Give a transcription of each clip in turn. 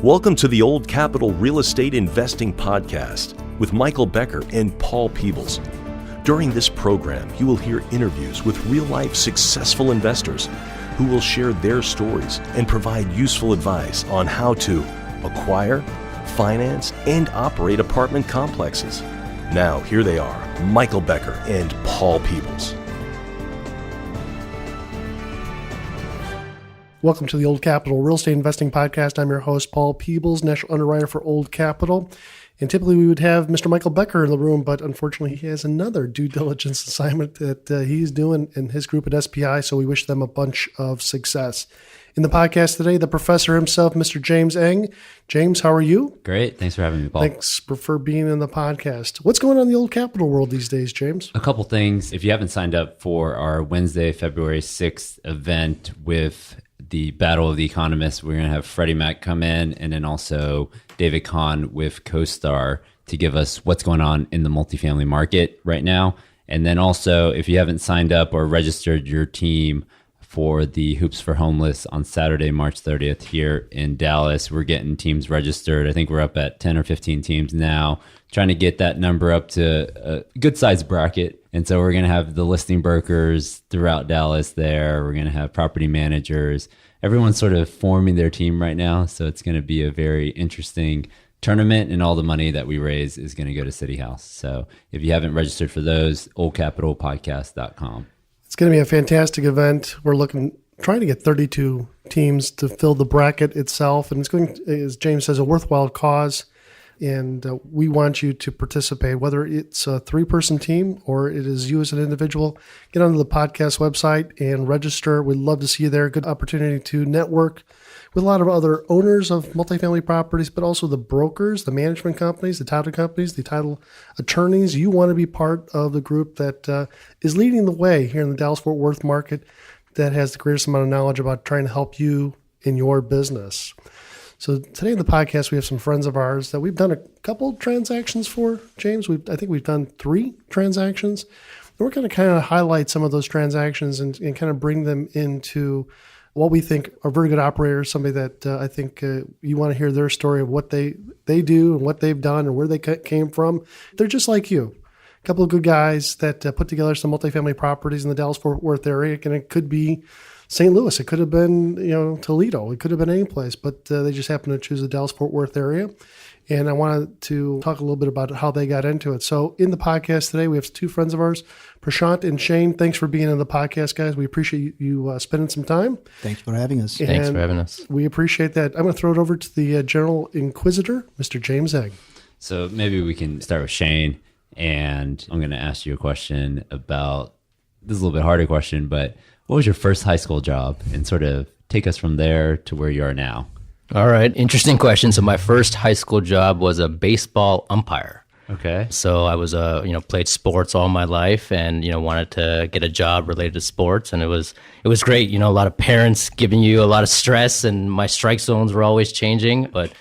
Welcome to the Old Capital Real Estate Investing Podcast with Michael Becker and Paul Peebles. During this program, you will hear interviews with real-life successful investors who will share their stories and provide useful advice on how to acquire, finance, and operate apartment complexes. Now, here they are, Michael Becker and Paul Peebles. Welcome to the Old Capital Real Estate Investing Podcast. I'm your host, Paul Peebles, National Underwriter for Old Capital. And typically we would have Mr. Michael Becker in the room, but unfortunately he has another due diligence assignment that he's doing in his group at SPI, so we wish them a bunch of success. In the podcast today, the professor himself, Mr. James Eng. James, how are you? Great. Thanks for having me, Paul. Thanks for being in the podcast. What's going on in the Old Capital world these days, James? A couple things. If you haven't signed up for our Wednesday, February 6th event with the Battle of the Economists, we're going to have Freddie Mac come in, and then also David Kahn with CoStar to give us what's going on in the multifamily market right now. And then also, if you haven't signed up or registered your team for the Hoops for Homeless on Saturday, March 30th here in Dallas, we're getting teams registered. I think we're up at 10 or 15 teams now, trying to get that number up to a good size bracket. And so we're going to have the listing brokers throughout Dallas there. We're going to have property managers. Everyone's sort of forming their team right now. So it's going to be a very interesting tournament, and all the money that we raise is going to go to City House. So if you haven't registered for those, oldcapitalpodcast.com. It's going to be a fantastic event. We're trying to get 32 teams to fill the bracket itself. And it's going, as James says, a worthwhile cause. And we want you to participate, whether it's a 3-person team or it is you as an individual. Get onto the podcast website and register. We'd love to see you there. Good opportunity to network with a lot of other owners of multifamily properties, but also the brokers, the management companies, the title attorneys. You want to be part of the group that is leading the way here in the Dallas-Fort Worth market that has the greatest amount of knowledge about trying to help you in your business. So today in the podcast, we have some friends of ours that we've done a couple transactions for, James. I think we've done 3 transactions. And we're going to kind of highlight some of those transactions and kind of bring them into what we think are very good operators, somebody that I think you want to hear their story of what they do and what they've done and where they came from. They're just like you. A couple of good guys that put together some multifamily properties in the Dallas-Fort Worth area, and it could be St. Louis. It could have been, Toledo. It could have been any place, but they just happened to choose the Dallas-Fort Worth area. And I wanted to talk a little bit about how they got into it. So in the podcast today, we have 2 friends of ours, Prashant and Shane. Thanks for being in the podcast, guys. We appreciate you spending some time. Thanks for having us. Thanks for having us. We appreciate that. I'm going to throw it over to the General Inquisitor, Mr. James Eng. So maybe we can start with Shane, and I'm going to ask you a question about, this is a little bit harder question, but what was your first high school job, and sort of take us from there to where you are now? All right. Interesting question. So my first high school job was a baseball umpire. Okay. So I was played sports all my life, and wanted to get a job related to sports, and it was great. A lot of parents giving you a lot of stress, and my strike zones were always changing, but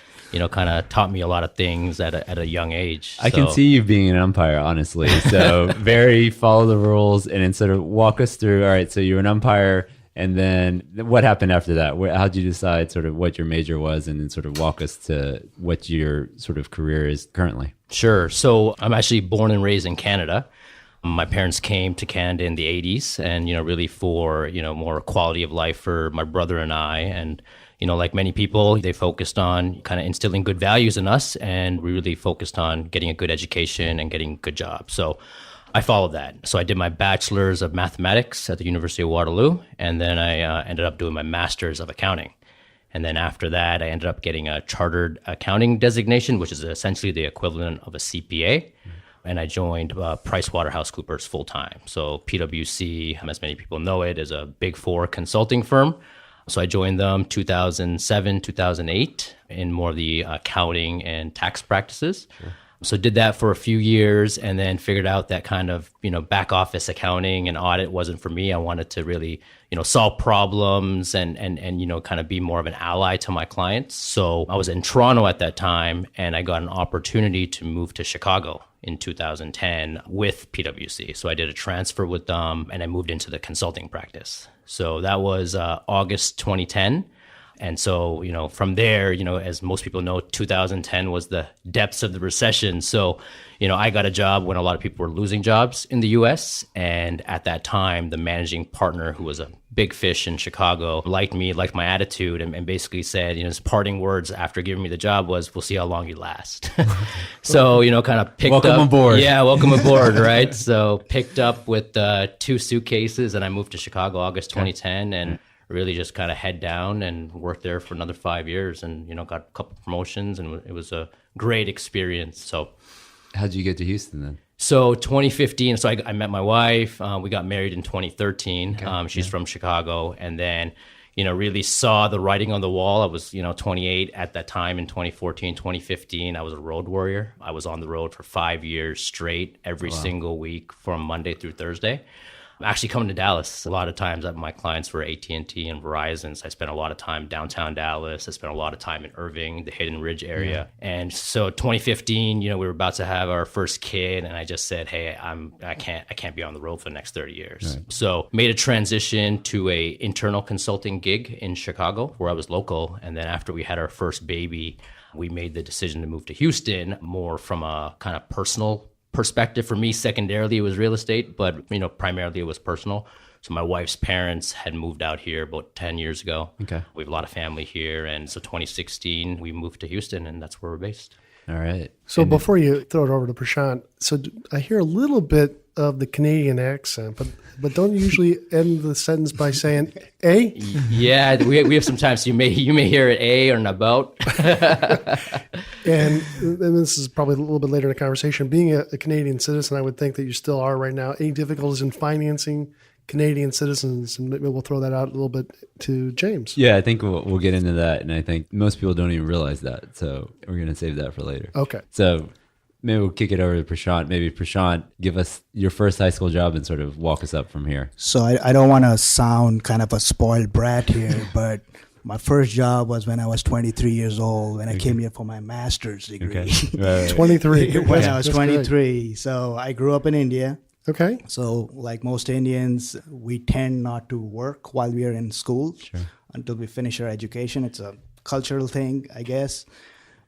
kind of taught me a lot of things at a young age. I can see you being an umpire, honestly. So very follow the rules, and then sort of walk us through. All right, so you were an umpire, and then what happened after that? How did you decide sort of what your major was, and then sort of walk us to what your sort of career is currently? Sure. So I'm actually born and raised in Canada. My parents came to Canada in the 80s, and really for more quality of life for my brother and I. And like many people, they focused on kind of instilling good values in us, and we really focused on getting a good education and getting a good job. So I followed that. So I did my bachelor's of mathematics at the University of Waterloo, and then I ended up doing my master's of accounting. And then after that, I ended up getting a chartered accounting designation, which is essentially the equivalent of a CPA. And I joined PricewaterhouseCoopers full-time. So PwC, as many people know it, is a Big 4 consulting firm. So I joined them 2007, 2008 in more of the accounting and tax practices. Sure. So did that for a few years, and then figured out that kind of, back office accounting and audit wasn't for me. I wanted to really, solve problems and kind of be more of an ally to my clients. So I was in Toronto at that time, and I got an opportunity to move to Chicago in 2010 with PwC. So I did a transfer with them, and I moved into the consulting practice. So that was August 2010. And so, from there, as most people know, 2010 was the depths of the recession. So, I got a job when a lot of people were losing jobs in the US. And at that time, the managing partner, who was a big fish in Chicago, liked me, liked my attitude, and basically said, his parting words after giving me the job was, "We'll see how long you last." So, kind of picked Welcome up. aboard. Yeah, welcome aboard, right? So picked up with 2 suitcases, and I moved to Chicago August 2010, and really just kind of head down and worked there for another 5 years, and got a couple promotions, and it was a great experience. So How'd you get to Houston then? So 2015, so I met my wife. We got married in 2013. She's from Chicago, and then really saw the writing on the wall. I was 28 at that time in 2014, 2015. I was a road warrior. I was on the road for 5 years straight, every single week from Monday through Thursday. Actually coming to Dallas a lot of times. My clients were AT&T and Verizon, so I spent a lot of time downtown Dallas. I spent a lot of time in Irving, the Hidden Ridge area. And so 2015, we were about to have our first kid, and I just said, hey, I can't be on the road for the next 30 years. Right. So made a transition to a internal consulting gig in Chicago where I was local. And then after we had our first baby, we made the decision to move to Houston, more from a kind of personal perspective. For me, secondarily, it was real estate, but primarily it was personal. So my wife's parents had moved out here about 10 years ago. Okay. We have a lot of family here. And so 2016, we moved to Houston, and that's where we're based. All right. So before you throw it over to Prashant, so I hear a little bit of the Canadian accent, but don't usually end the sentence by saying "a"? Yeah, we have sometimes you may hear it "a" or "n" about. And this is probably a little bit later in the conversation. Being a Canadian citizen, I would think that you still are right now. Any difficulties in financing Canadian citizens? And maybe we'll throw that out a little bit to James. Yeah, I think we'll get into that. And I think most people don't even realize that. So we're going to save that for later. Okay. So maybe we'll kick it over to Prashant. Maybe Prashant, give us your first high school job and sort of walk us up from here. So I don't want to sound kind of a spoiled brat here, but my first job was when I was 23 years old, when I came here for my master's degree. Okay. Right. 23. When I was 23. So I grew up in India. Okay. So like most Indians, we tend not to work while we are in school until we finish our education. It's a cultural thing, I guess.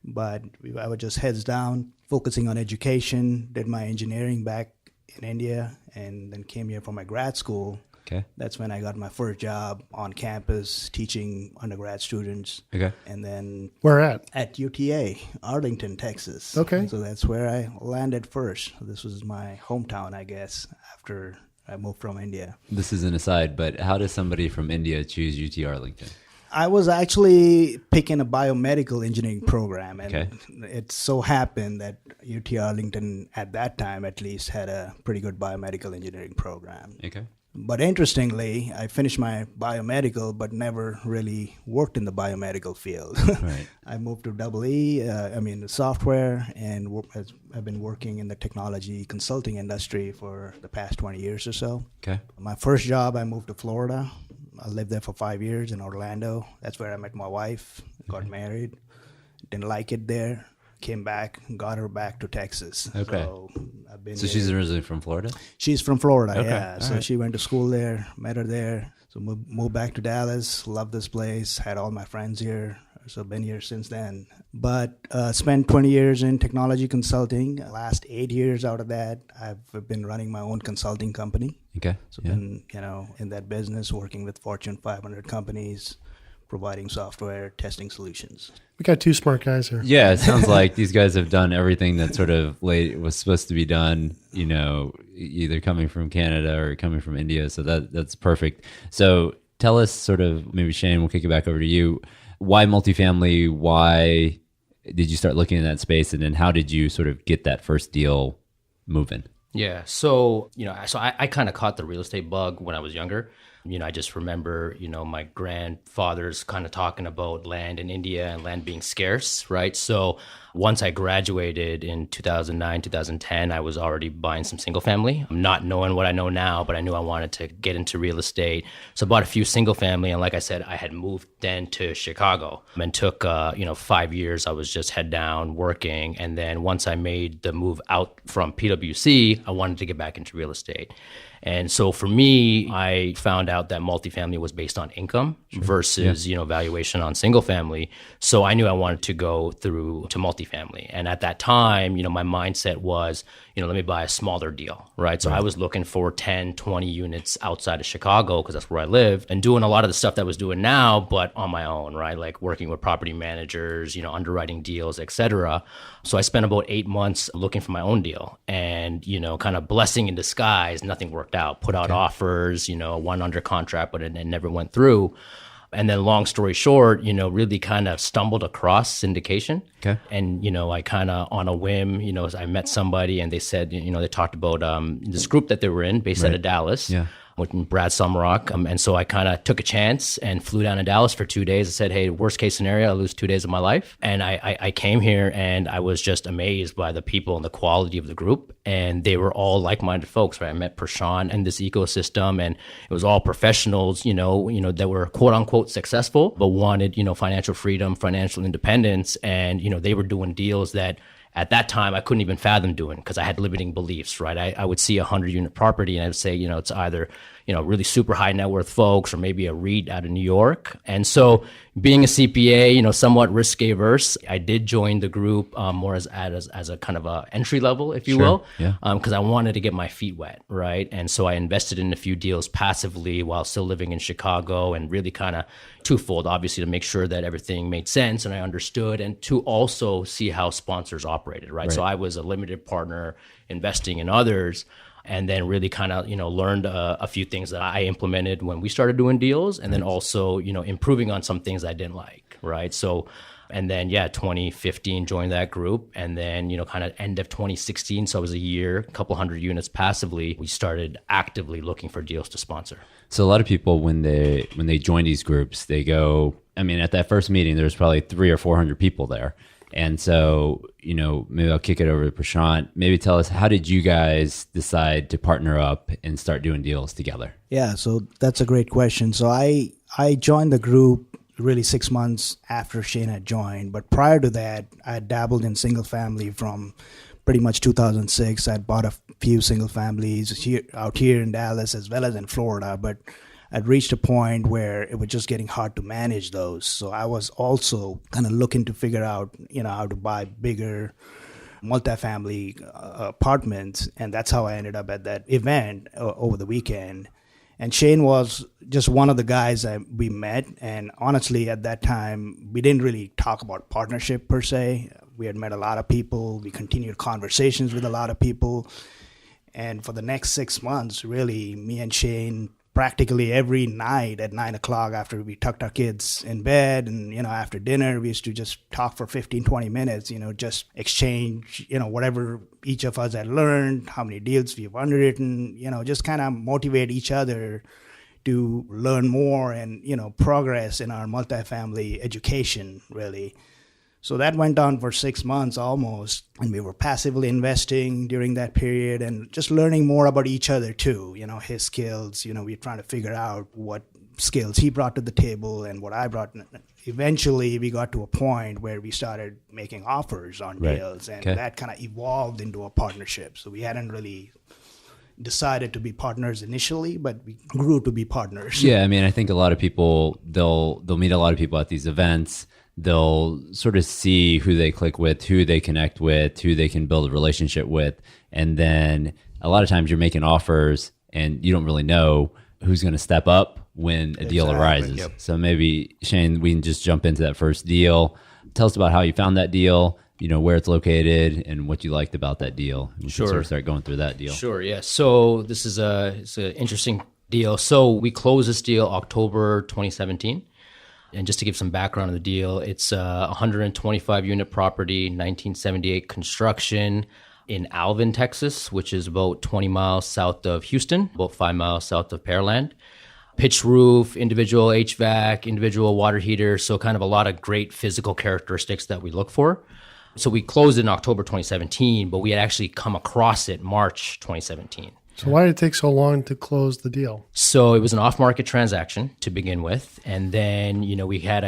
But I was just heads down, focusing on education, did my engineering back in India, and then came here for my grad school. Okay. That's when I got my first job on campus teaching undergrad students. Okay. And then where at? At UTA, Arlington, Texas. Okay. So that's where I landed first. This was my hometown, I guess, after I moved from India. This is an aside, but how does somebody from India choose UT Arlington? I was actually picking a biomedical engineering program, and it so happened that UT Arlington, at that time at least, had a pretty good biomedical engineering program. Okay. But interestingly, I finished my biomedical, but never really worked in the biomedical field. Right. I moved to EE, software, and I've been working in the technology consulting industry for the past 20 years or so. Okay. My first job, I moved to Florida. I lived there for 5 years in Orlando. That's where I met my wife, got married, didn't like it there. Came back, got her back to Texas. Okay. So she's originally from Florida? She's from Florida, yeah. So she went to school there, met her there. So moved back to Dallas, loved this place, had all my friends here. So been here since then. But spent 20 years in technology consulting. Last 8 years out of that, I've been running my own consulting company. Okay. So been, in that business, working with Fortune 500 companies, providing software, testing solutions. We got two smart guys here. Yeah, it sounds like these guys have done everything that sort of was supposed to be done, either coming from Canada or coming from India. So that's perfect. So tell us sort of, maybe Shane, we'll kick it back over to you. Why multifamily? Why did you start looking in that space? And then how did you sort of get that first deal moving? Yeah. So, I kind of caught the real estate bug when I was younger. I just remember, my grandfathers kind of talking about land in India and land being scarce, right? So once I graduated in 2009, 2010, I was already buying some single family. I'm not knowing what I know now, but I knew I wanted to get into real estate. So I bought a few single family. And like I said, I had moved then to Chicago and took, 5 years. I was just head down working. And then once I made the move out from PwC, I wanted to get back into real estate. And so for me, I found out that multifamily was based on income versus, valuation on single family. So I knew I wanted to go through to multifamily. And at that time, my mindset was, let me buy a smaller deal, right? So I was looking for 10, 20 units outside of Chicago because that's where I lived, and doing a lot of the stuff that I was doing now, but on my own, right? Like working with property managers, underwriting deals, et cetera. So I spent about 8 months looking for my own deal, and, kind of blessing in disguise, nothing worked out. Put out offers, one under contract, but it never went through. And then long story short, really kind of stumbled across syndication. Okay. And, I kind of on a whim, I met somebody and they said, they talked about this group that they were in based out of Dallas. Yeah. With Brad Sumrock. And so I kind of took a chance and flew down to Dallas for 2 days. I said, hey, worst case scenario, I lose 2 days of my life. And I came here and I was just amazed by the people and the quality of the group. And they were all like-minded folks, right? I met Prashant and this ecosystem, and it was all professionals, that were quote unquote successful, but wanted, financial freedom, financial independence. And, they were doing deals that at that time I couldn't even fathom doing because I had limiting beliefs, right? I would see a 100-unit property and I would say, it's either, really super high net worth folks or maybe a REIT out of New York. And so being a CPA, somewhat risk averse, I did join the group more as a kind of a entry level, if you will, because I wanted to get my feet wet, right? And so I invested in a few deals passively while still living in Chicago, and really kind of twofold, obviously to make sure that everything made sense and I understood, and to also see how sponsors operated, right? So I was a limited partner investing in others, and then really kind of, learned a few things that I implemented when we started doing deals, and then also, improving on some things I didn't like, right? So, and then, 2015 joined that group, and then, kind of end of 2016, so it was a year, a couple hundred units passively, we started actively looking for deals to sponsor. So a lot of people, when they join these groups, they go, at that first meeting, there's probably 300 or 400 people there. And so, maybe I'll kick it over to Prashant. Maybe tell us, how did you guys decide to partner up and start doing deals together? Yeah, so that's a great question. So I joined the group really 6 months after Shane had joined. But prior to that, I had dabbled in single family from pretty much 2006. I'd bought a few single families out here in Dallas as well as in Florida. But I'd reached a point where it was just getting hard to manage those. So I was also kind of looking to figure out, how to buy bigger multifamily apartments. And that's how I ended up at that event over the weekend. And Shane was just one of the guys that we met. And honestly, at that time, we didn't really talk about partnership per se. We had met a lot of people. We continued conversations with a lot of people. And for the next 6 months, really, me and Shane practically every night at 9 o'clock after we tucked our kids in bed and, after dinner, we used to just talk for 15, 20 minutes, just exchange, whatever each of us had learned, how many deals we've underwritten, just kind of motivate each other to learn more and, progress in our multifamily education, really. So that went on for 6 months almost, and we were passively investing during that period and just learning more about each other too, his skills, we were trying to figure out what skills he brought to the table and what I brought. Eventually, we got to a point where we started making offers on deals, and that kind of evolved into a partnership. So we hadn't really decided to be partners initially, but we grew to be partners. Yeah, I think a lot of people, they'll meet a lot of people at these events. They'll sort of see who they click with, who they connect with, who they can build a relationship with. And then a lot of times you're making offers and you don't really know who's going to step up when a deal arises. Yep. So maybe, Shane, we can just jump into that first deal. Tell us about how you found that deal, where it's located and what you liked about that deal. We can sort of start going through that deal. Sure, yeah. So this is it's an interesting deal. So we closed this deal October 2017. And just to give some background on the deal, it's a 125-unit property, 1978 construction in Alvin, Texas, which is about 20 miles south of Houston, about 5 miles south of Pearland. Pitched roof, individual HVAC, individual water heater, so kind of a lot of great physical characteristics that we look for. So we closed it in October 2017, but we had actually come across it March 2017. So why did it take so long to close the deal? So it was an off-market transaction to begin with. And then, we had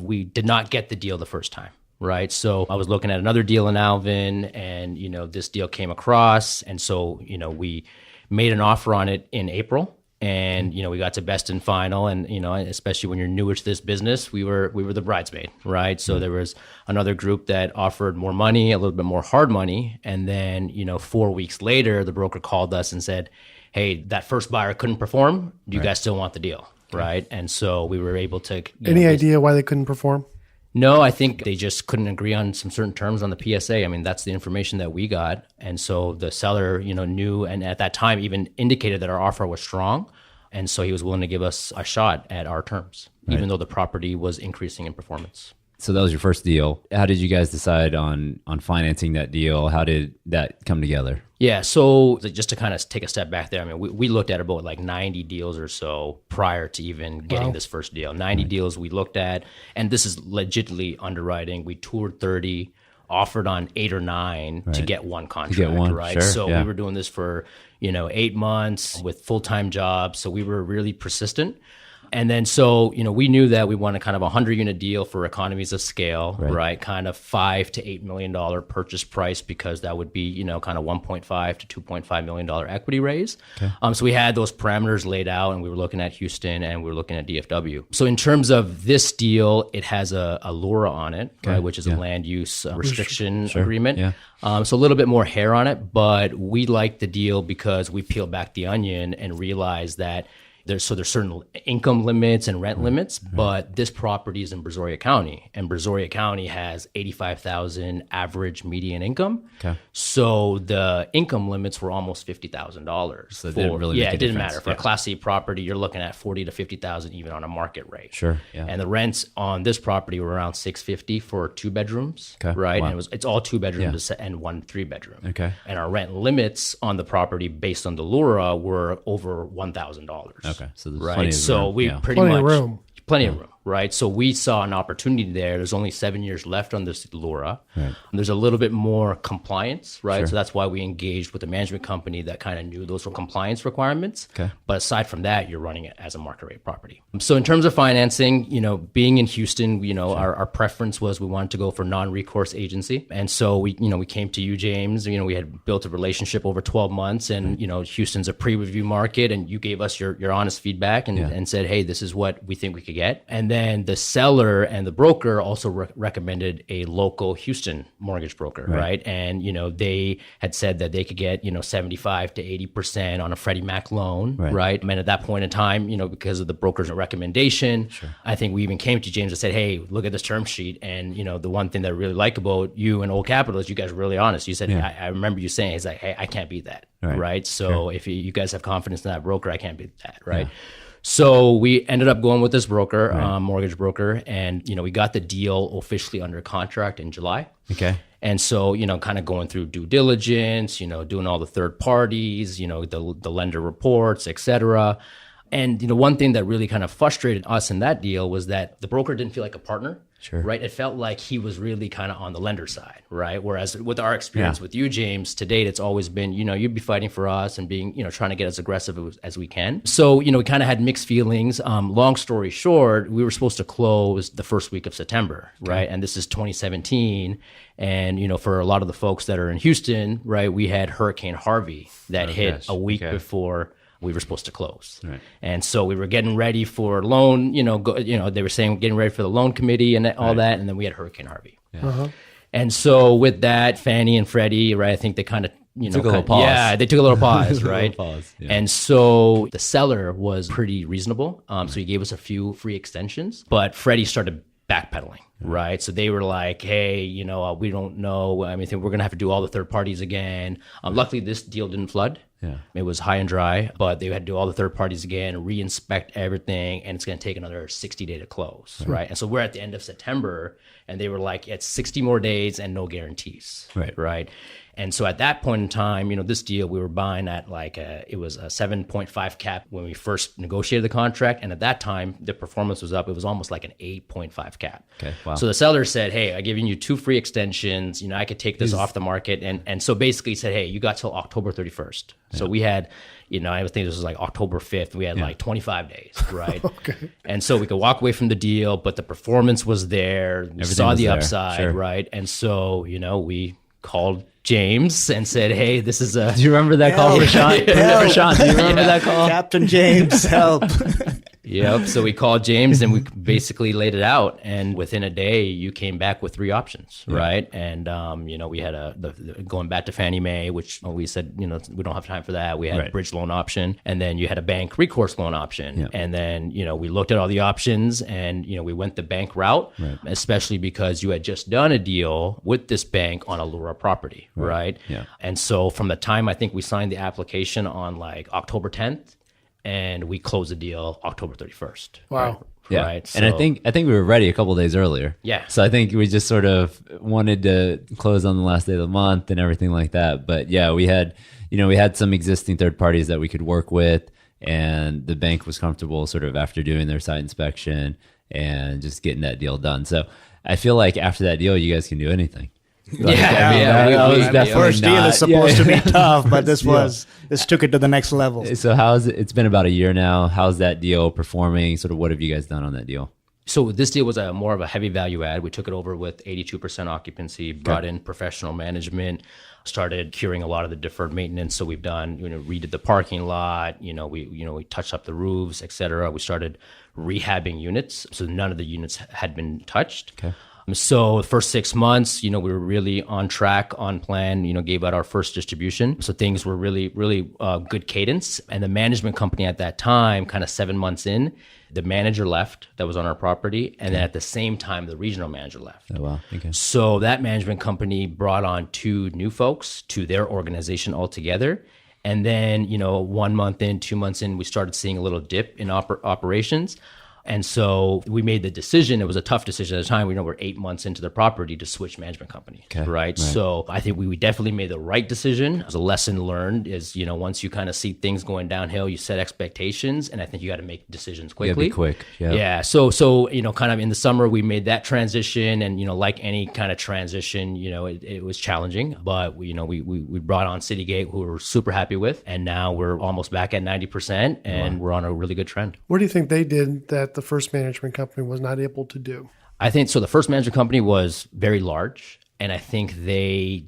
we did not get the deal the first time, right? So I was looking at another deal in Alvin and, this deal came across. And so, we made an offer on it in April. And, we got to best and final. And, especially when you're newer to this business, we were the bridesmaid, right? So there was another group that offered more money, a little bit more hard money. And then, 4 weeks later, the broker called us and said, hey, that first buyer couldn't perform. Do you guys still want the deal? Right. And so we were able to. Any idea why they couldn't perform? No, I think they just couldn't agree on some certain terms on the PSA. I mean, that's the information that we got. And so the seller, knew, and at that time even indicated that our offer was strong. And so he was willing to give us a shot at our terms, even though the property was increasing in performance. So that was your first deal. How did you guys decide on financing that deal? How did that come together? Yeah, so just to kind of take a step back there, I mean, we looked at about like 90 deals or so prior to even getting this first deal. 90 deals we looked at, and this is legitimately underwriting. We toured 30, offered on 8 or 9 to get one contract, to get one, right? Sure, so we were doing this for, 8 months with full-time jobs. So we were really persistent. And then, so, we knew that we wanted kind of a 100-unit deal for economies of scale, right? Kind of $5 to $8 million purchase price, because that would be, kind of $1.5 to $2.5 million equity raise. Okay. So we had those parameters laid out, and we were looking at Houston and we were looking at DFW. So in terms of this deal, it has a LURA on it, right, which is a land use restriction agreement. Yeah. So a little bit more hair on it, but we liked the deal because we peeled back the onion and realized that there's certain income limits and rent limits, but this property is in Brazoria County, and Brazoria County has $85,000 average median income. Okay. So the income limits were almost $50,000. So it didn't really make a it didn't difference. matter. For a Class C property, you're looking at $40,000 to $50,000 even on a market rate. Sure. Yeah. And the rents on this property were around $650 for 2 bedrooms. Okay. Right. Wow. And it's all 2 bedrooms and 1 3-bedroom. Okay. And our rent limits on the property based on the LURA were over $1,000. Okay, so there's right. plenty of So room. we pretty Plenty much of room. Plenty of room, right? So we saw an opportunity there. There's only 7 years left on this LURA. Right. There's a little bit more compliance, right? Sure. So that's why we engaged with a management company that kind of knew those were compliance requirements. Okay. But aside from that, you're running it as a market rate property. So in terms of financing, being in Houston, our preference was we wanted to go for non-recourse agency. And so we came to you, James. We had built a relationship over 12 months, and Houston's a pre-review market, and you gave us your honest feedback and said, hey, this is what we think we could get. And then the seller and the broker also recommended a local Houston mortgage broker, right? And they had said that they could get 75 to 80% on a Freddie Mac loan, right? And at that point in time, because of the broker's recommendation, I think we even came to James and said, hey, look at this term sheet. And the one thing that I really like about you and Old Capital is you guys are really honest. You said, I remember you saying, it's like, hey, I can't beat that, right? So if you guys have confidence in that broker, I can't beat that, right? Yeah. So we ended up going with this broker, mortgage broker, and we got the deal officially under contract in July. Okay. And so, kind of going through due diligence, doing all the third parties, the lender reports, et cetera. And, one thing that really kind of frustrated us in that deal was that the broker didn't feel like a partner. Sure. Right. It felt like he was really kind of on the lender side. Right. Whereas with our experience with you, James, to date, it's always been, you'd be fighting for us and being, trying to get as aggressive as we can. So, we kind of had mixed feelings. Long story short, we were supposed to close the first week of September. Okay. Right. And this is 2017. And, for a lot of the folks that are in Houston, right, we had Hurricane Harvey that hit a week before we were supposed to close. Right. And so we were getting ready for loan, they were saying getting ready for the loan committee and all that. And then we had Hurricane Harvey. Yeah. And so with that, Fannie and Freddie, right, I think they kind of, took a little pause. Yeah, they took a little pause, right? Pause, yeah. And so the seller was pretty reasonable. So he gave us a few free extensions, but Freddie started backpedaling, right? So they were like, hey, we don't know. I mean, I think we're going to have to do all the third parties again. Luckily, this deal didn't flood. Yeah. It was high and dry, but they had to do all the third parties again, re-inspect everything, and it's going to take another 60 days to close, right? And so we're at the end of September, and they were like, it's 60 more days and no guarantees, right? And so at that point in time, this deal we were buying at it was a 7.5 cap when we first negotiated the contract. And at that time, the performance was up. It was almost like an 8.5 cap. Okay, wow. So the seller said, hey, I'm giving you 2 free extensions. I could take this off the market. And so basically said, hey, you got till October 31st. Yeah. So we had, I think this was like October 5th. We had 25 days, right? Okay. And so we could walk away from the deal, but the performance was there. We saw the upside, right? And so, we called James and said, "Hey, this is a." Do you remember that call, Prashant? Prashant, do you remember that call? Captain James, help. Yep. So we called James and we basically laid it out. And within a day, you came back with 3 options, right? And, we had going back to Fannie Mae, which we said, we don't have time for that. We had a bridge loan option. And then you had a bank recourse loan option. Yeah. And then, we looked at all the options and, we went the bank route, especially because you had just done a deal with this bank on a Lura property, right? Yeah. And so from the time I think we signed the application on like October 10th, and we closed the deal October 31st. Wow. Right? Yeah. Right. So, and I think we were ready a couple of days earlier. Yeah. So I think we just sort of wanted to close on the last day of the month and everything like that. But yeah, we had some existing third parties that we could work with, and the bank was comfortable sort of after doing their site inspection and just getting that deal done. So I feel like after that deal, you guys can do anything. That first deal is supposed to be tough, but this took it to the next level. So it's been about a year now. How's that deal performing? Sort of what have you guys done on that deal? So this deal was more of a heavy value add. We took it over with 82% occupancy, brought in professional management, started curing a lot of the deferred maintenance. So we've done, redid the parking lot, we touched up the roofs, et cetera. We started rehabbing units. So none of the units had been touched. Okay. So the first 6 months, we were really on track, on plan, gave out our first distribution. So things were really, really good cadence. And the management company at that time, kind of 7 months in, the manager left that was on our property. And then at the same time, the regional manager left. Oh, wow. Okay. So that management company brought on 2 new folks to their organization altogether. And then, 1 month in, 2 months in, we started seeing a little dip in operations. And so we made the decision. It was a tough decision at the time. We're 8 months into the property to switch management company, right? So I think we definitely made the right decision. As a lesson learned is, once you kind of see things going downhill, you set expectations, and I think you got to make decisions quickly. Be quick. Yeah. Yeah. So kind of in the summer, we made that transition, and like any kind of transition, it was challenging, but we brought on Citygate, who we're super happy with, and now we're almost back at 90%, and we're on a really good trend. What do you think they did that the first management company was not able to do? I think so. The first management company was very large, and I think we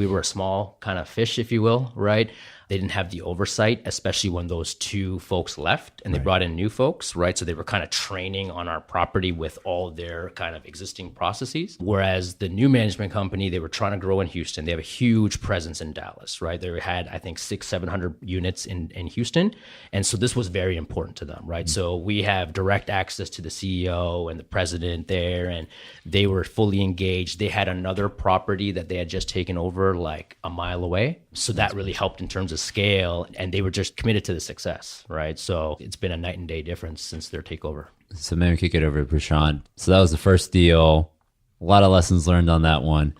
were a small kind of fish, if you will, right? They didn't have the oversight, especially when those 2 folks left and they brought in new folks, right? So they were kind of training on our property with all their kind of existing processes. Whereas the new management company, they were trying to grow in Houston. They have a huge presence in Dallas, right? They had, I think, 600-700 units in Houston. And so this was very important to them, right? Mm-hmm. So we have direct access to the CEO and the president there, and they were fully engaged. They had another property that they had just taken over like a mile away. So that really helped in terms of scale, and they were just committed to the success, right? So it's been a night and day difference since their takeover. So maybe we kick it over to Prashant. So that was the first deal. A lot of lessons learned on that one.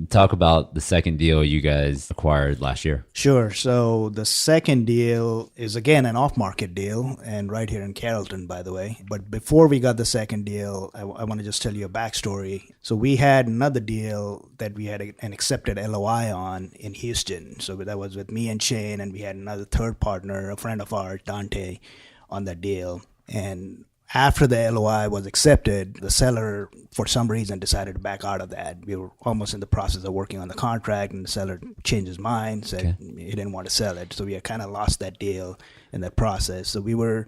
Talk about the second deal you guys acquired last year. Sure. So the second deal is, again, an off-market deal, and right here in Carrollton, by the way. But before we got the second deal, I want to just tell you a backstory. So we had another deal that we had an accepted LOI on in Houston. So that was with me and Shane, and we had another third partner, a friend of ours, Dante, on that deal. And after the LOI was accepted, the seller, for some reason, decided to back out of that. We were almost in the process of working on the contract, and the seller changed his mind, said he didn't want to sell it. So we had kind of lost that deal in that process. So we were,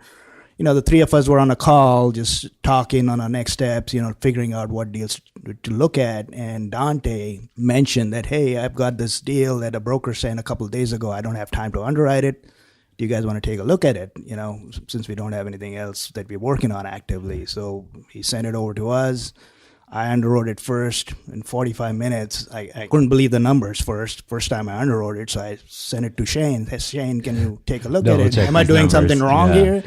the 3 of us were on a call, just talking on our next steps, figuring out what deals to look at. And Dante mentioned that, hey, I've got this deal that a broker sent a couple of days ago. I don't have time to underwrite it. Do you guys want to take a look at it, since we don't have anything else that we're working on actively? So he sent it over to us. I underwrote it first in 45 minutes. I couldn't believe the numbers first time I underwrote it. So I sent it to Shane. Hey, Shane, can you take a look at it? Am I doing something wrong here?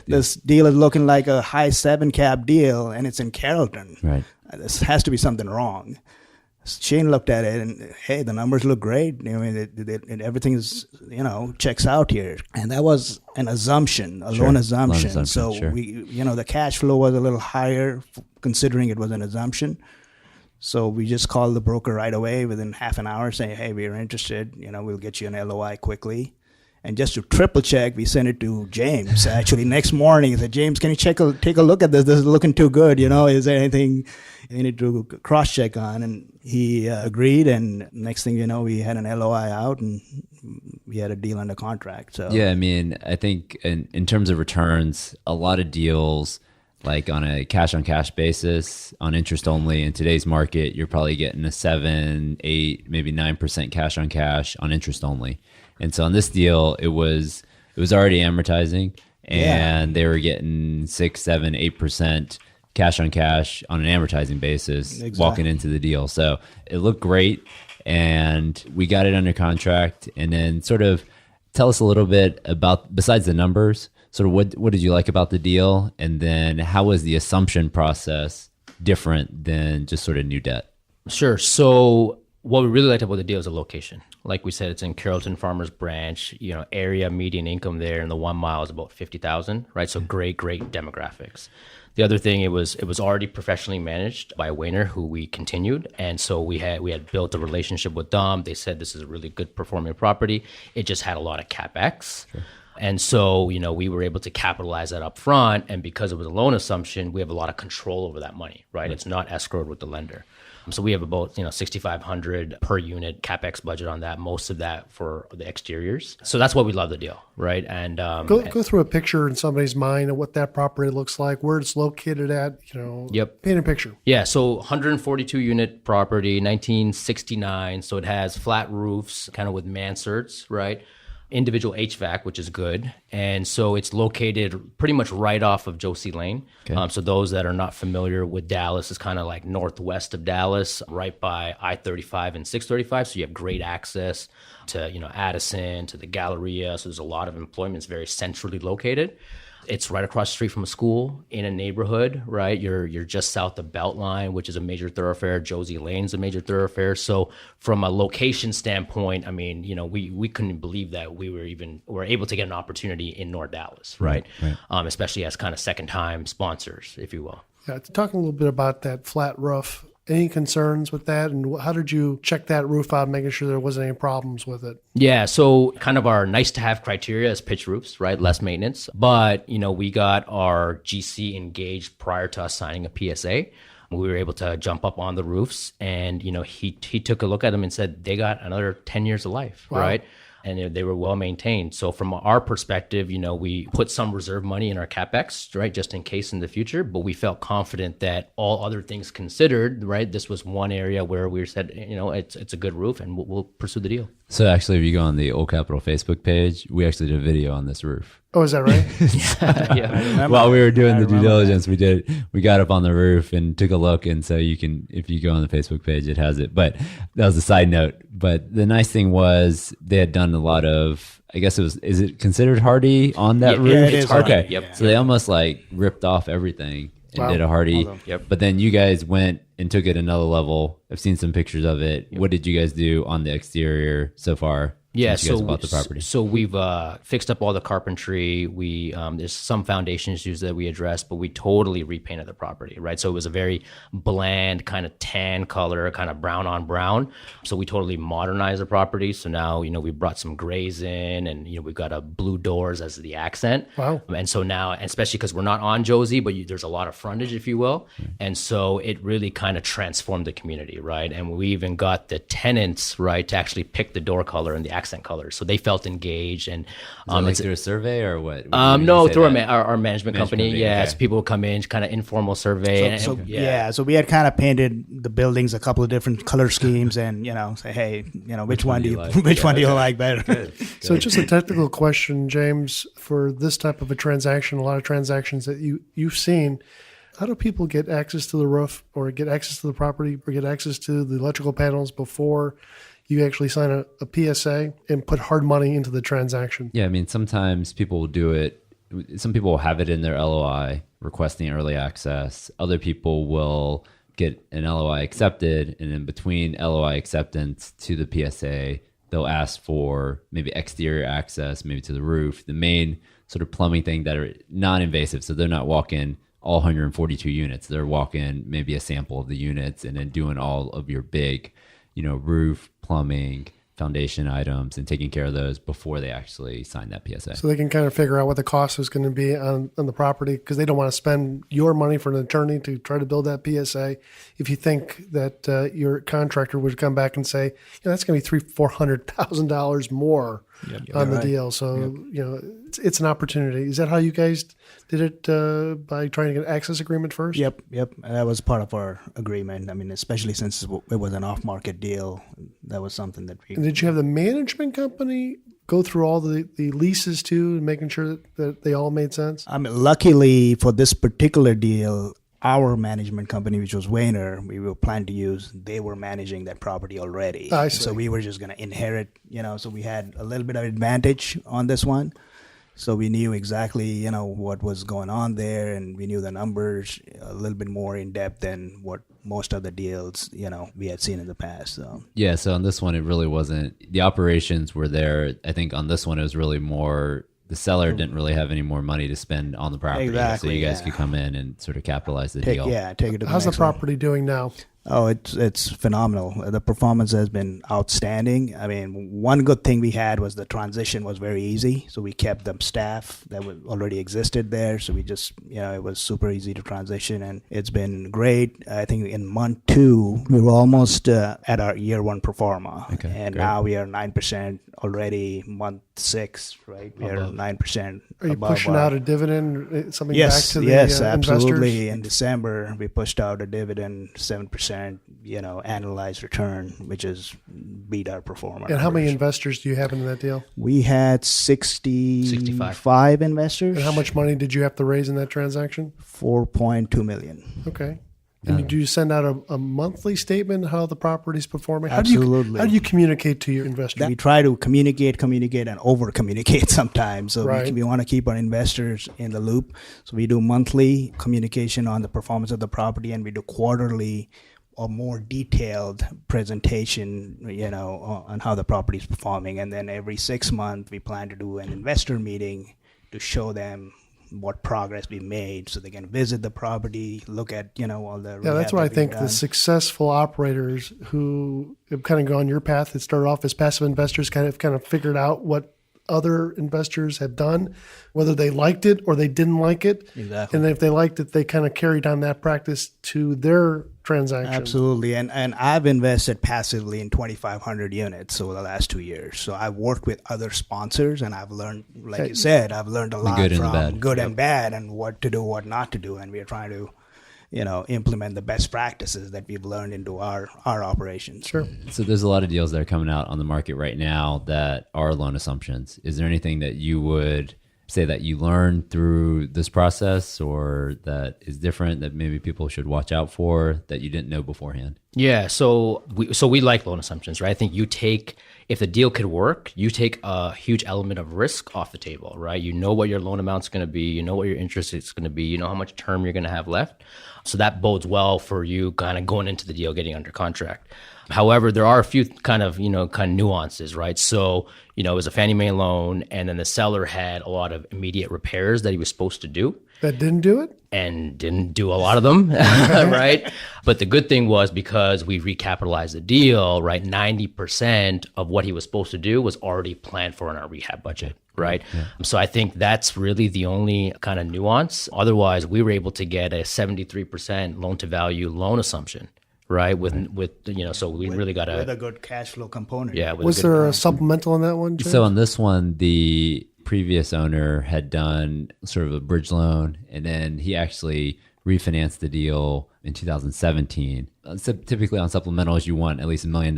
This deal is looking like a high 7 cap deal, and it's in Carrollton. Right. This has to be something wrong. Shane looked at it and, hey, the numbers look great. Everything is, checks out here. And that was an assumption, a loan assumption. So we, the cash flow was a little higher considering it was an assumption. So we just called the broker right away within half an hour saying, hey, we're interested. We'll get you an LOI quickly. And just to triple check, we sent it to James. Actually, next morning, he said, James, can you take a look at this? This is looking too good. Is there anything, you need to cross check on. And he agreed. And next thing you know, we had an LOI out and we had a deal under contract. So yeah, I mean, I think in terms of returns, a lot of deals, like on a cash on cash basis, on interest only in today's market, you're probably getting a 7, 8, maybe 9% cash on interest only. And so on this deal, it was already amortizing, and they were getting 6, 7, 8% cash on an amortizing basis walking into the deal. So it looked great, and we got it under contract. And then sort of tell us a little bit about, besides the numbers, sort of what did you like about the deal? And then how was the assumption process different than just sort of new debt? Sure. So what we really liked about the deal is the location. Like we said, it's in Carrollton Farmers Branch, area median income there in the 1 mile is about 50,000, right? So great demographics. The other thing, it was already professionally managed by Wayner, who we continued. And so we had built a relationship with them. They said this is a really good performing property. It just had a lot of CapEx. Sure. And so, we were able to capitalize that up front. And because it was a loan assumption, we have a lot of control over that money, right? It's not escrowed with the lender. So we have about, $6,500 per unit CapEx budget on that, most of that for the exteriors. So that's why we love the deal, right? And go through a picture in somebody's mind of what that property looks like, where it's located at, Yep. Paint a picture. Yeah, so 142 unit property, 1969. So it has flat roofs, kind of with mansards, right? Individual HVAC, which is good. And so it's located pretty much right off of Josie Lane. Okay. So those that are not familiar with Dallas, is kind of like northwest of Dallas, right by I-35 and 635. So you have great access to, Addison, to the Galleria. So there's a lot of employment. It's very centrally located. It's right across the street from a school in a neighborhood, right? You're just south of Beltline, which is a major thoroughfare. Josie Lane's a major thoroughfare. So from a location standpoint, I mean, we couldn't believe that we were able to get an opportunity in North Dallas, right? Especially as kind of second time sponsors, if you will. Yeah, talk a little bit about that flat roof. Any concerns with that? And how did you check that roof out, making sure there wasn't any problems with it? Yeah, so kind of our nice to have criteria is pitch roofs, right? Less maintenance. But, we got our GC engaged prior to us signing a PSA. We were able to jump up on the roofs, and, he took a look at them and said they got another 10 years of life, wow. Right? And they were well maintained. So from our perspective, we put some reserve money in our CapEx, right, just in case in the future. But we felt confident that all other things considered, right, this was one area where we said, it's a good roof, and we'll pursue the deal. So actually, if you go on the Old Capital Facebook page, we actually did a video on this roof. Oh, is that right? Yeah. While we were doing the due diligence, we got up on the roof and took a look. And so if you go on the Facebook page, it has it. But that was a side note. But the nice thing was they had done a lot of, I guess is it considered hardy on that roof? Yeah, it is hardy. Okay. Yep. So they almost like ripped off everything and did a hardy. Awesome. Yep. But then you guys went and took it another level. I've seen some pictures of it. Yep. What did you guys do on the exterior so far? Yeah, you guys bought the property. So we've fixed up all the carpentry. We there's some foundation issues that we addressed, but we totally repainted the property, right? So it was a very bland kind of tan color, kind of brown on brown. So we totally modernized the property. So now we brought some grays in, and we've got a blue doors as the accent. Wow! And so now, especially because we're not on Josie, but there's a lot of frontage, if you will, and so it really kind of transformed the community, right? And we even got the tenants, right, to actually pick the door color and the accent colors, so they felt engaged. And through a survey or what? No, through our management company. Yeah, okay. So people would come in, kind of informal survey. So we had kind of painted the buildings a couple of different color schemes, and say, hey, which one do you like? Which one do you like better? Good. So just a technical question, James, for this type of a transaction, a lot of transactions that you've seen. How do people get access to the roof, or get access to the property, or get access to the electrical panels before you actually sign a PSA and put hard money into the transaction? Yeah, I mean, sometimes people will do it. Some people will have it in their LOI requesting early access. Other people will get an LOI accepted, and in between LOI acceptance to the PSA, they'll ask for maybe exterior access, maybe to the roof, the main sort of plumbing thing that are non-invasive. So they're not walking all 142 units. They're walking maybe a sample of the units and then doing all of your big, roof, plumbing, foundation items and taking care of those before they actually sign that PSA. So they can kind of figure out what the cost is going to be on the property, because they don't want to spend your money for an attorney to try to build that PSA. If you think that your contractor would come back and say, that's going to be $300,000-$400,000 more on the deal. So, it's an opportunity. Is that how you guys did it, by trying to get an access agreement first? Yep. That was part of our agreement. I mean, especially since it was an off-market deal, that was something that we... And did you have the management company go through all the leases too, and making sure that they all made sense? I mean, luckily for this particular deal, our management company, which was Wayner, we were planning to use, they were managing that property already. I see. So we were just going to inherit, so we had a little bit of advantage on this one. So we knew exactly, what was going on there, and we knew the numbers a little bit more in depth than what most other deals, we had seen in the past. So yeah, so on this one, it really wasn't, the operations were there. I think on this one, it was really more, the seller didn't really have any more money to spend on the property. Exactly, so you guys could come in and sort of capitalize the deal. Take it to the How's the next one. property doing now? Oh, it's phenomenal. The performance has been outstanding. I mean, one good thing we had was the transition was very easy. So we kept the staff that already existed there. So we just, it was super easy to transition, and it's been great. I think in month 2, we were almost at our year 1 pro forma. Okay, and great. now we are 9% already. Month 6, right? We are 9%. Are you above pushing our- out a dividend, something Yes, back to the yes, investors? absolutely. In December, we pushed out a dividend 7%, annualized return, which is beat our performer. And how many numbers. investors do you have in that deal? We had 65 investors. And how much money did you have to raise in that transaction? $4.2 million. Okay. And do you send out a monthly statement how the property's performing? Absolutely. How do you communicate to your investors? We try to communicate, and over-communicate sometimes. So Right. we want to keep our investors in the loop. So we do monthly communication on the performance of the property, and we do quarterly or more detailed presentation, on how the property is performing. And then every 6 months, we plan to do an investor meeting to show them what progress we made, so they can visit the property, look at, all the Yeah, that's rehab what I that we've think done. the successful operators who have kind of gone your path that started off as passive investors kind of figured out what other investors have done, whether they liked it or they didn't like it. Exactly. And if they liked it, they kind of carried on that practice to their transaction. Absolutely. And I've invested passively in 2,500 units over the last 2 years. So I've worked with other sponsors, and I've learned, like you said, I've learned a lot good and the from bad. good and bad, and what to do, what not to do. And we're trying to, implement the best practices that we've learned into our operations. Sure. So there's a lot of deals that are coming out on the market right now that are loan assumptions. Is there anything that you would say that you learned through this process, or that is different that maybe people should watch out for that you didn't know beforehand? Yeah, so we like loan assumptions, right? I think if the deal could work, you take a huge element of risk off the table, right? You know what your loan amount's going to be, you know what your interest is going to be, you know how much term you're going to have left. So that bodes well for you kind of going into the deal, getting under contract. However, there are a few kind of nuances, right? So, it was a Fannie Mae loan, and then the seller had a lot of immediate repairs that he was supposed to do. That didn't do it? And didn't do a lot of them, right? But the good thing was, because we recapitalized the deal, right, 90% of what he was supposed to do was already planned for in our rehab budget, right? Yeah. So I think that's really the only kind of nuance. Otherwise, we were able to get a 73% loan to value loan assumption, right? So we really got with a good cash flow component. Yeah. with a Was good- there a supplemental in that one, James? So on this one, the previous owner had done sort of a bridge loan, and then he actually refinanced the deal in 2017. So typically on supplementals, you want at least $1 million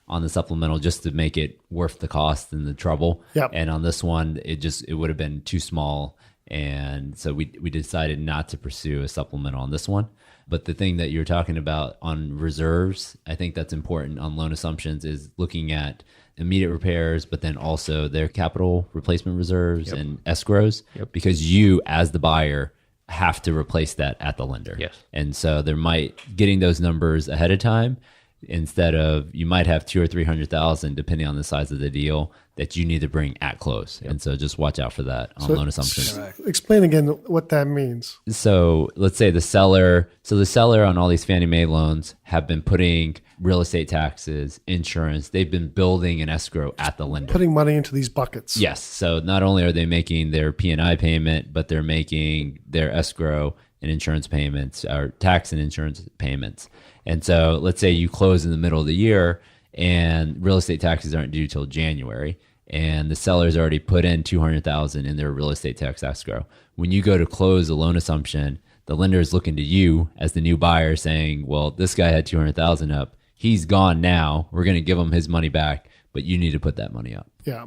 on the supplemental just to make it worth the cost and the trouble. Yep. And on this one, it would have been too small. And so we decided not to pursue a supplemental on this one. But the thing that you're talking about on reserves, I think that's important on loan assumptions, is looking at immediate repairs, but then also their capital replacement reserves and escrows, because you as the buyer have to replace that at the lender. Yes. And so getting those numbers ahead of time instead of, you might have 200,000 or 300,000 depending on the size of the deal that you need to bring at close. And so just watch out for that on loan assumptions. Explain again what that means. So let's say the seller on all these Fannie Mae loans have been putting real estate taxes, insurance, they've been building an escrow at the lender. Putting money into these buckets. Yes. So not only are they making their P&I payment, but they're making their escrow and insurance payments, or tax and insurance payments. And so let's say you close in the middle of the year and real estate taxes aren't due till January, and the seller's already put in 200,000 in their real estate tax escrow. When you go to close a loan assumption, the lender is looking to you as the new buyer saying, well, this guy had 200,000 up. He's gone now. We're going to give him his money back, but you need to put that money up. Yeah.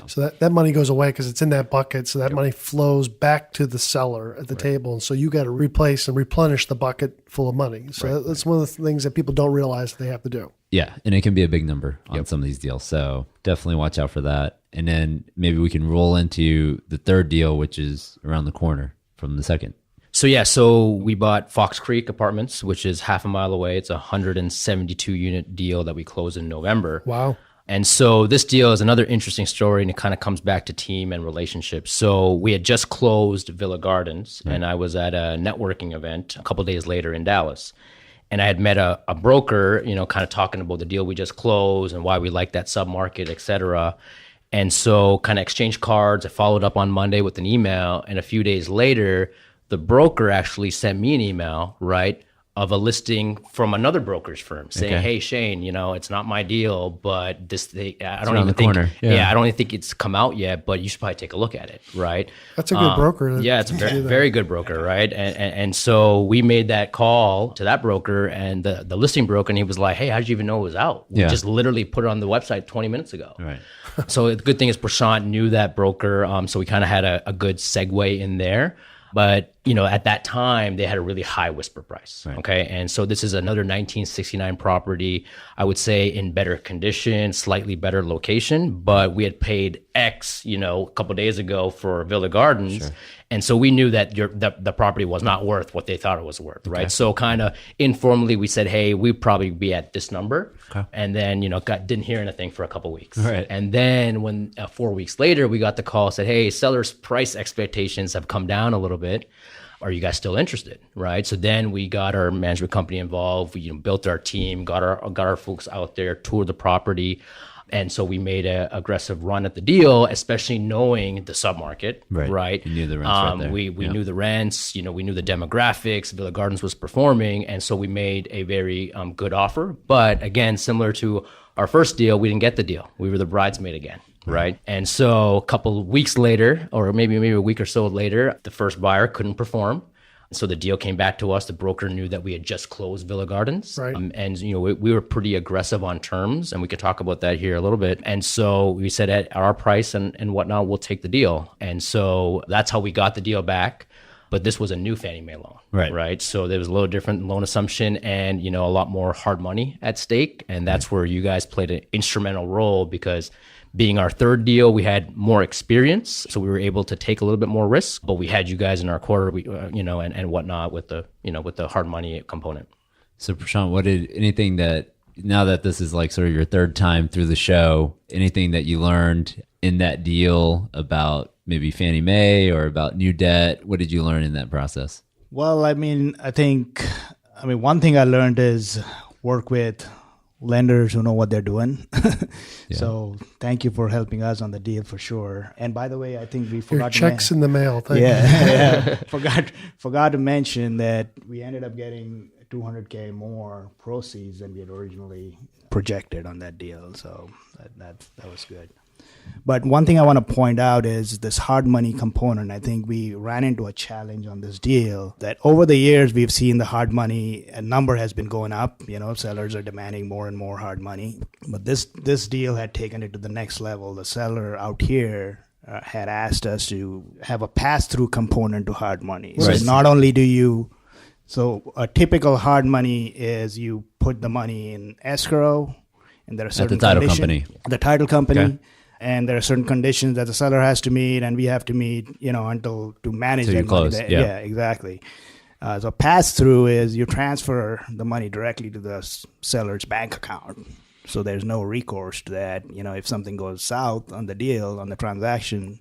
So that money goes away because it's in that bucket. So that money flows back to the seller at the table. And so you got to replace and replenish the bucket full of money. So that's one of the things that people don't realize they have to do. Yeah. And it can be a big number on some of these deals. So definitely watch out for that. And then maybe we can roll into the third deal, which is around the corner from the second. So we bought Fox Creek Apartments, which is half a mile away. It's a 172 unit deal that we closed in November. Wow. And so this deal is another interesting story, and it kind of comes back to team and relationships. So we had just closed Villa Gardens, and I was at a networking event a couple of days later in Dallas. And I had met a broker, kind of talking about the deal we just closed and why we like that submarket, et cetera. And so kind of exchanged cards. I followed up on Monday with an email, and a few days later, the broker actually sent me an email, right, of a listing from another brokerage firm saying, hey, Shane, it's not my deal, but I don't even think, I don't even think it's come out yet, but you should probably take a look at it, right? That's a good broker. Yeah, it's a very good broker, right? And so we made that call to that broker and the listing broker, and he was like, hey, how did you even know it was out? We just literally put it on the website 20 minutes ago. Right. So the good thing is Prashant knew that broker, so we kind of had a good segue in there. But, at that time, they had a really high whisper price. Right. Okay. And so this is another 1969 property, I would say in better condition, slightly better location, but we had paid X, a couple of days ago for Villa Gardens. Sure. And so we knew that the property was not worth what they thought it was worth. Right. So kind of informally, we said, hey, we'd probably be at this number. Okay. And then, didn't hear anything for a couple of weeks. Right. And then when 4 weeks later, we got the call, said, hey, sellers' price expectations have come down a little bit. Are you guys still interested? Right. So then we got our management company involved. We built our team, got our folks out there, toured the property. And so we made an aggressive run at the deal, especially knowing the submarket, right? You knew the rents right there. We knew the rents, we knew the demographics, Villa Gardens was performing. And so we made a very good offer. But again, similar to our first deal, we didn't get the deal. We were the bridesmaid again. Right. And so a couple of weeks later, or maybe a week or so later, the first buyer couldn't perform. So the deal came back to us. The broker knew that we had just closed Villa Gardens. Right. And, we were pretty aggressive on terms, and we could talk about that here a little bit. And so we said at our price and whatnot, we'll take the deal. And so that's how we got the deal back. But this was a new Fannie Mae loan. Right. So there was a little different loan assumption and, a lot more hard money at stake. And that's where you guys played an instrumental role because being our third deal, we had more experience, so we were able to take a little bit more risk. But we had you guys in our quarter, and whatnot with the hard money component. So Prashant, anything that now that this is like sort of your third time through the show, anything that you learned in that deal about maybe Fannie Mae or about new debt? What did you learn in that process? Well, I think one thing I learned is work with lenders who know what they're doing. So thank you for helping us on the deal for sure. And by the way, I think we forgot your checks in the mail. Thank you. Forgot to mention that we ended up getting $200K more proceeds than we had originally projected on that deal. So that was good. But one thing I want to point out is this hard money component. I think we ran into a challenge on this deal that over the years, we've seen the hard money number has been going up. Sellers are demanding more and more hard money. But this deal had taken it to the next level. The seller out here had asked us to have a pass-through component to hard money. Right. So not only so a typical hard money is you put the money in escrow, and there are certain the title company. Okay. And there are certain conditions that the seller has to meet and we have to meet, until to manage that close. money. Yeah, exactly. So pass through is you transfer the money directly to the seller's bank account. So there's no recourse to that. If something goes south on the deal, on the transaction,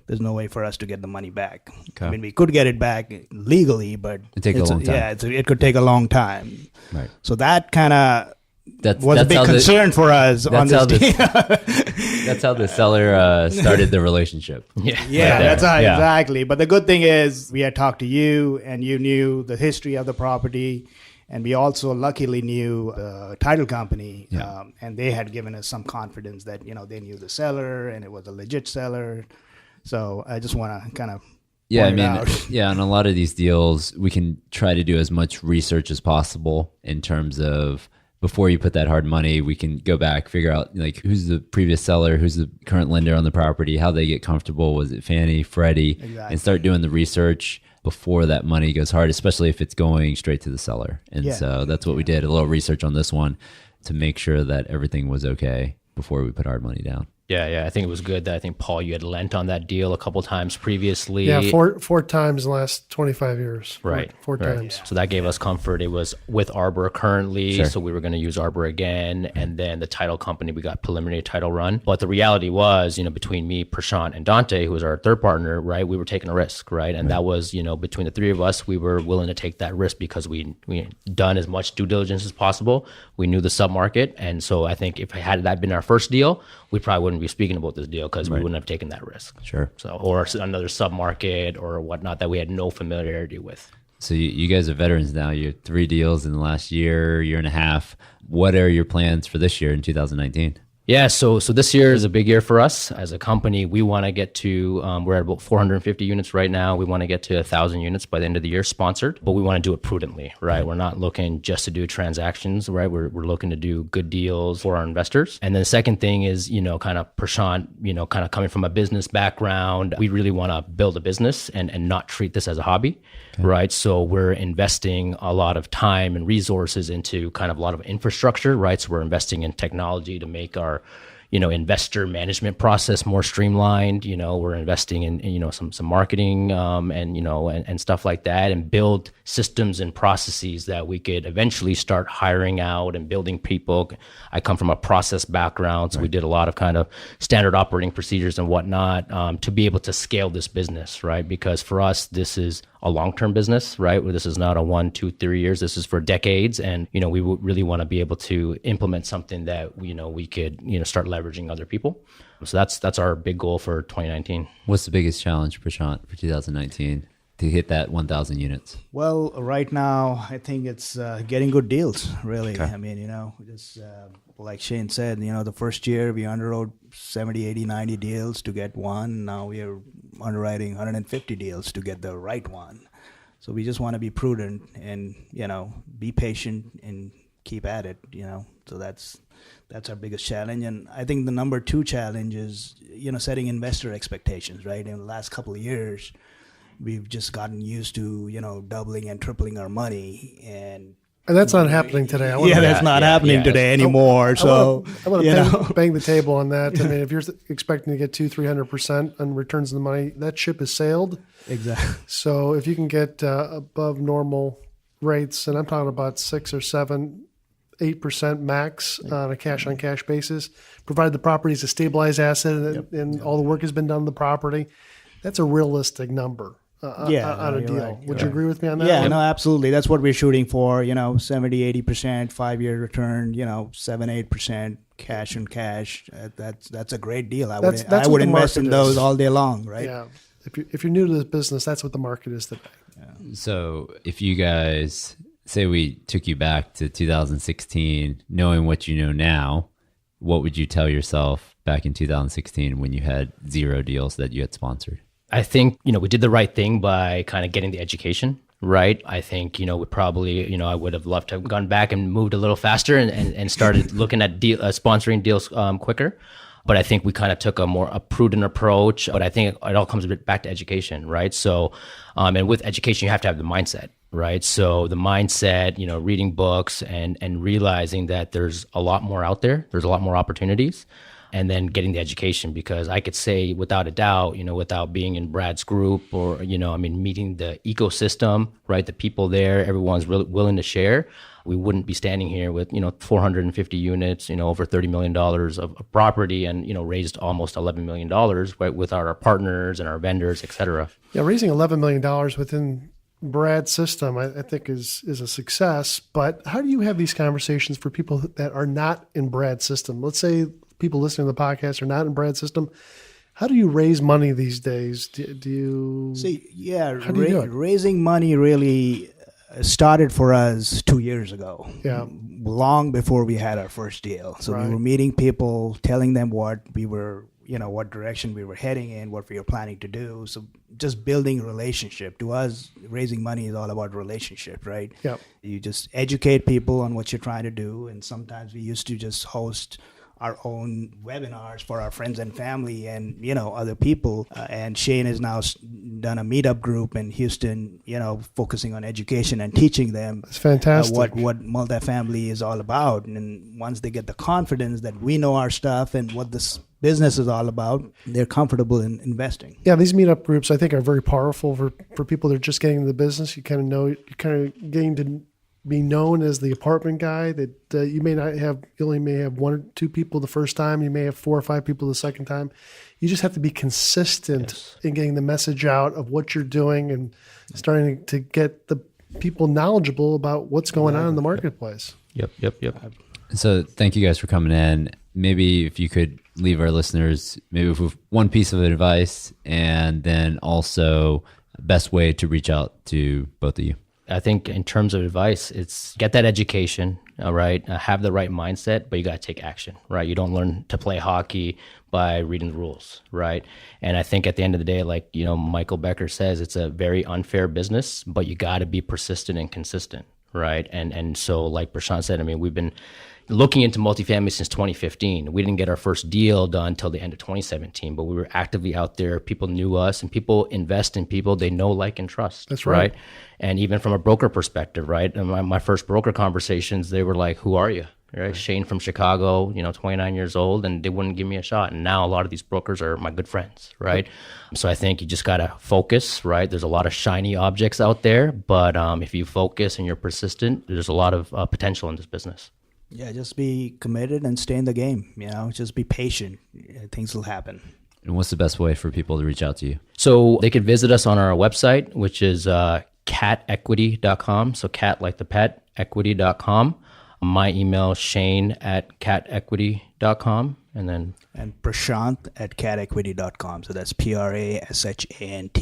there's no way for us to get the money back. Okay. I mean, we could get it back legally, but It'd take a long time. Yeah, it could take a long time. Right. So that kind of That's was a big concern for us on this deal. That's how the seller started the relationship. Yeah, Right that's there. how, Yeah. exactly. But the good thing is we had talked to you, and you knew the history of the property, and we also luckily knew the title company, Yeah. and they had given us some confidence that they knew the seller and it was a legit seller. So I just want to kind of Yeah, I point it mean, out. yeah, on a lot of these deals, we can try to do as much research as possible in terms of before you put that hard money, we can go back, figure out like who's the previous seller, who's the current lender on the property, how they get comfortable. Was it Fannie, Freddie? Exactly. And start doing the research before that money goes hard, especially if it's going straight to the seller. And Yeah. so that's what we did, a little research on this one to make sure that everything was okay before we put hard money down. Yeah, I think it was good that I think, Paul, you had lent on that deal a couple times previously. Yeah, four times in the last 25 years. Right. Four right. times. So that gave us comfort. It was with Arbor currently, Sure. so we were going to use Arbor again. And then the title company, we got preliminary title run. But the reality was, between me, Prashant, and Dante, who was our third partner, right, we were taking a risk, right? And that was, between the three of us, we were willing to take that risk because we had done as much due diligence as possible. We knew the submarket. And so I think if had that been our first deal, we probably wouldn't be speaking about this deal because we wouldn't have taken that risk. Sure. So, or another submarket or whatnot that we had no familiarity with. So you guys are veterans now. You have 3 deals in the last year and a half. What are your plans for this year in 2019? Yeah, so this year is a big year for us as a company. We want to get to, we're at about 450 units right now. We want to get to 1,000 units by the end of the year sponsored, but we want to do it prudently, right? We're not looking just to do transactions, right? We're looking to do good deals for our investors. And then the second thing is, kind of Prashant, kind of coming from a business background, we really want to build a business and not treat this as a hobby. Right. So we're investing a lot of time and resources into kind of a lot of infrastructure, right? So we're investing in technology to make our, investor management process more streamlined. We're investing in, some marketing, and stuff like that, and build systems and processes that we could eventually start hiring out and building people. I come from a process background, so we did a lot of kind of standard operating procedures and whatnot, to be able to scale this business, right? Because for us, this is a long-term business, right? Where this is not a 1, 2, 3 years. This is for decades. And, we would really want to be able to implement something that, we could, start leveraging other people. So that's our big goal for 2019. What's the biggest challenge, Prashant, for 2019 to hit that 1,000 units? Well, right now, I think it's getting good deals, really. Okay. I mean, just like Shane said, the first year we underwrote 70, 80, 90 deals to get one. Now we are underwriting 150 deals to get the right one. So we just want to be prudent and, be patient and keep at it, So that's our biggest challenge. And I think the number 2 challenge is, setting investor expectations, right? In the last couple of years, we've just gotten used to, doubling and tripling our money. And that's not happening today. that's not happening today anymore. So I want to bang the table on that. I mean, if you're expecting to get 200-300% on returns on the money, that ship has sailed. Exactly. So if you can get above normal rates, and I'm talking about 6 or 7, 8% max on a cash-on-cash basis, provided the property is a stabilized asset and all the work has been done on the property, that's a realistic number. On a deal. Right. Would you agree with me on that? Yeah, no, absolutely. That's what we're shooting for, 70, 80%, 5-year return, 7, 8% cash on cash. That's a great deal. I would invest in those all day long, right? Yeah. If you're new to this business, that's what the market is today. So if you guys, say we took you back to 2016, knowing what you know now, what would you tell yourself back in 2016 when you had 0 deals that you had sponsored? I think, we did the right thing by kind of getting the education, right? I think, we probably, I would have loved to have gone back and moved a little faster and started looking at sponsoring deals quicker. But I think we kind of took a prudent approach. But I think it all comes back to education, right? So, and with education, you have to have the mindset, right? So the mindset, reading books and realizing that there's a lot more out there. There's a lot more opportunities. and then getting the education, because I could say without a doubt, without being in Brad's group or, meeting the ecosystem, right? The people there, everyone's really willing to share. We wouldn't be standing here with, 450 units, over $30 million of property and, raised almost $11 million, right, with our partners and our vendors, et cetera. Yeah, raising $11 million within Brad's system, I think is a success. But how do you have these conversations for people that are not in Brad's system? Let's say people listening to the podcast are not in Brad's system. How do you raise money these days? Do you... See, yeah, how do you do it? Raising money really started for us 2 years ago. Yeah. Long before we had our first deal. So Right. we were meeting people, telling them what we were, what direction we were heading in, what we were planning to do. So just building relationship. To us, raising money is all about relationship, right? Yep. You just educate people on what you're trying to do. And sometimes we used to just host our own webinars for our friends and family and, other people. And Shane has now done a meetup group in Houston, focusing on education and teaching them It's fantastic. what multifamily is all about. And once they get the confidence that we know our stuff and what this business is all about, they're comfortable in investing. Yeah, these meetup groups I think are very powerful for people that are just getting into the business. You kind of getting to be known as the apartment guy that you only may have one or two people the first time. You may have 4 or 5 people the second time. You just have to be consistent in getting the message out of what you're doing and starting to get the people knowledgeable about what's going on in the marketplace. Yep. So thank you guys for coming in. Maybe if you could leave our listeners maybe with one piece of advice, and then also best way to reach out to both of you. I think in terms of advice, it's get that education, all right? Have the right mindset, but you got to take action, right? You don't learn to play hockey by reading the rules, right? And I think at the end of the day, like, Michael Becker says, it's a very unfair business, but you got to be persistent and consistent, right? And so like Prashant said, we've been looking into multifamily since 2015. We didn't get our first deal done until the end of 2017, but we were actively out there. People knew us, and people invest in people they know, like, and trust. That's right. And even from a broker perspective, right? And my first broker conversations, they were like, "Who are you?" Right? Shane from Chicago, 29 years old, and they wouldn't give me a shot. And now a lot of these brokers are my good friends, right? So I think you just got to focus, right? There's a lot of shiny objects out there, but if you focus and you're persistent, there's a lot of potential in this business. Yeah, just be committed and stay in the game. Just be patient. Things will happen. And what's the best way for people to reach out to you? So they could visit us on our website, which is catequity.com. So cat like the pet, equity.com. My email, shane@catequity.com. And Prashant at catequity.com. So that's PRASHANT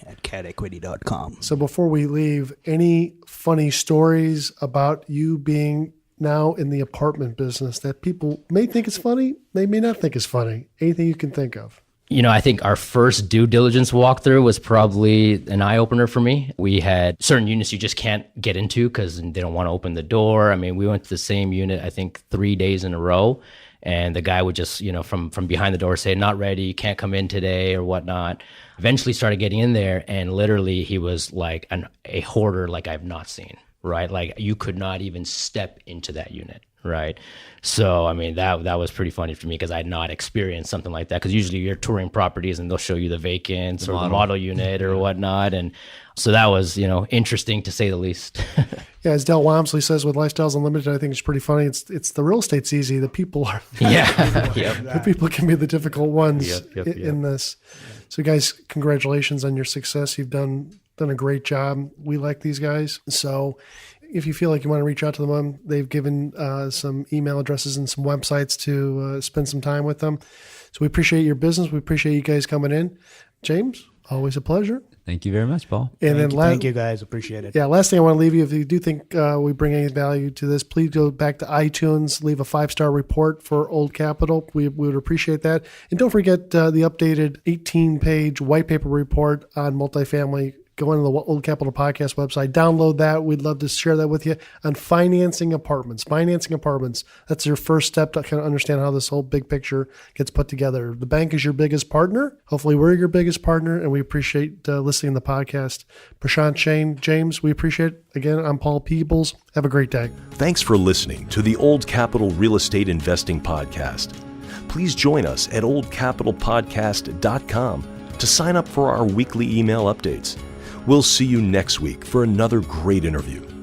at catequity.com. So before we leave, any funny stories about you being now in the apartment business that people may think is funny, they may not think is funny? Anything you can think of? I think our first due diligence walkthrough was probably an eye-opener for me. We had certain units you just can't get into because they don't want to open the door. We went to the same unit, I think, 3 days in a row. And the guy would just, from behind the door say, "Not ready, you can't come in today," or whatnot. Eventually started getting in there, and literally he was like a hoarder like I've not seen, right? Like you could not even step into that unit, right? So, that was pretty funny for me because I had not experienced something like that. Because usually you're touring properties and they'll show you the vacants or the model unit or whatnot. And so that was, interesting to say the least. Yeah, as Del Walmsley says with Lifestyles Unlimited, I think it's pretty funny. It's the real estate's easy. The people are the people can be the difficult ones in this. So guys, congratulations on your success. You've done a great job. We like these guys. So if you feel like you want to reach out to them, they've given some email addresses and some websites to spend some time with them. So we appreciate your business. We appreciate you guys coming in. James, always a pleasure. Thank you very much, Paul. And Thank you guys. Appreciate it. Yeah, last thing I want to leave you, if you do think we bring any value to this, please go back to iTunes, leave a 5-star report for Old Capital. We would appreciate that. And don't forget the updated 18-page white paper report on multifamily. Go into the Old Capital Podcast website, download that. We'd love to share that with you on financing apartments. That's your first step to kind of understand how this whole big picture gets put together. The bank is your biggest partner. Hopefully we're your biggest partner, and we appreciate listening to the podcast. Prashant, Shane, James, we appreciate it. Again, I'm Paul Peebles. Have a great day. Thanks for listening to the Old Capital Real Estate Investing Podcast. please join us at oldcapitalpodcast.com to sign up for our weekly email updates. We'll see you next week for another great interview.